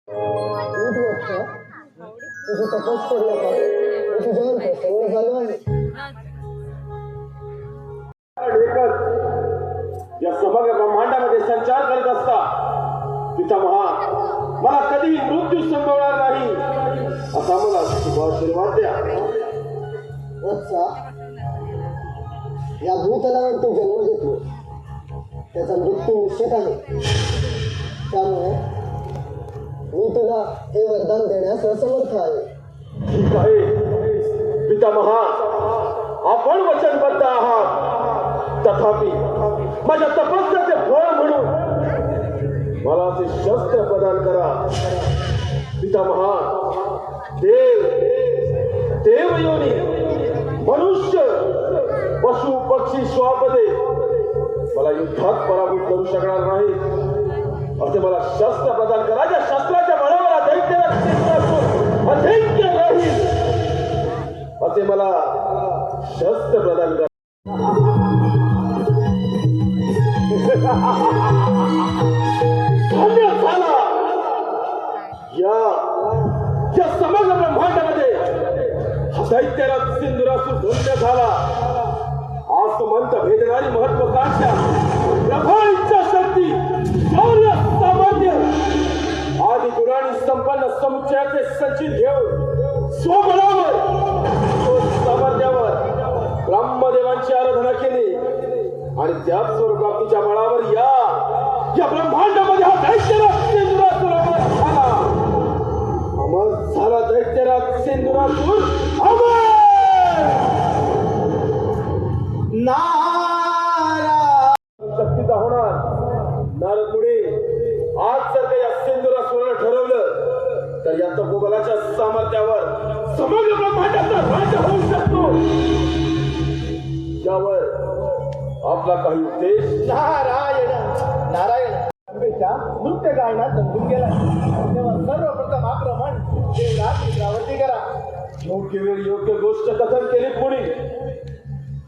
तुझी तपस करू नका, तुझ्यावर प्रसन्न झालो आहे. या समग्र ब्रह्मांडामध्ये संचार करत असता पितामहा मला कधीही मृत्यू संभवणार नाही असा मला शुभ आशीर्वाद द्या. वत्सा, या भूतलावर तू जन्म घेतो त्याचा मृत्यू निश्चित आहे. त्यामुळे मी तुला हे वरदान देण्यास असमर्थ आहे. ठीक आहे पितामहा, आपण वचनबद्ध आहात. तथापि माझ्या तपस्याचे फळ म्हणून मला असे शस्त्र प्रदान करा. पितामहा, देव योनी, मनुष्य, पशु पक्षी श्वापदे मला युद्धात पराभूत करू शकणार नाही असे मला शस्त्र प्रदान करा. ज्या शस्त्राच्या बळावर अजिंक्य राहील असे मला शस्त्र प्रदान करा. धन्य झाला. या समग्र ब्रह्मांडामध्ये हा दैत्यराज सिंधुरासूर धन्य झाला. आसमंत भेदणारी महत्वाकांक्षा, प्रबळ इच्छाशक्ती, शौर्य, सामर्थ्य आदी गुणांनी संपन्न समुच्चयाचे संचित घेऊन स्वबळावर सामर्थ्यावर ब्रह्मदेवांची आराधना केली आणि त्याच स्वरूपाच्या बळावर या ब्रह्मांडामध्ये हा दैत्यराज सिंधुरासूर झाला. अमर झाला दैत्यराज सिंधुरासूर अमर. शक्तीचा होणार नारदमुळे आज जर काही सिंधुरासुराने ठरवलं तर या तपोबलाच्या सामर्थ्यावर समग्र ब्रह्मांडाचा राज्य होऊ शकतो. यावर आपला काही उद्देश? नारायण नारायण नृत्य गायनात समजून गेला तेव्हा सर्वप्रथम आक्रमण देवरावरती करा. योग्य वेळ योग्य गोष्ट कथन केली. पुढे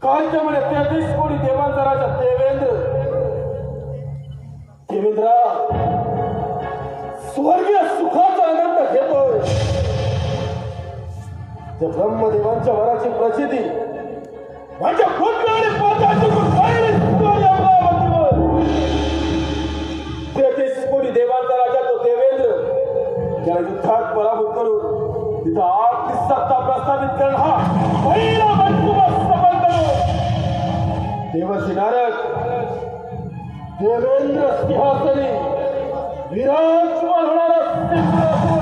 काय त्यामुळे 33 कोटी देवांचा राजा देवेंद्रा स्वर्गीय सुखाचा आनंद घेतोय. त्या ब्रह्मदेवांच्या वराची प्रचिती म्हणजे आणि पाताची 33 कोटी देवांचा राजा तो देवेंद्र त्याला युद्धात पराभूत करून तिथं आपली सत्ता प्रस्थापित करणं हा पहिला मनसुबा सफल करो. देवर्षी नारद देवेंद्र सिंहासनी विराजमान होणारा सिंहासन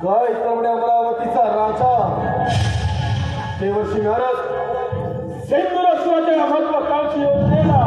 काय त्यामुळे अमरावतीचा राजा देवर्षी नारद सिंधुरासुराच्या महत्वाकांक्षी योजनेला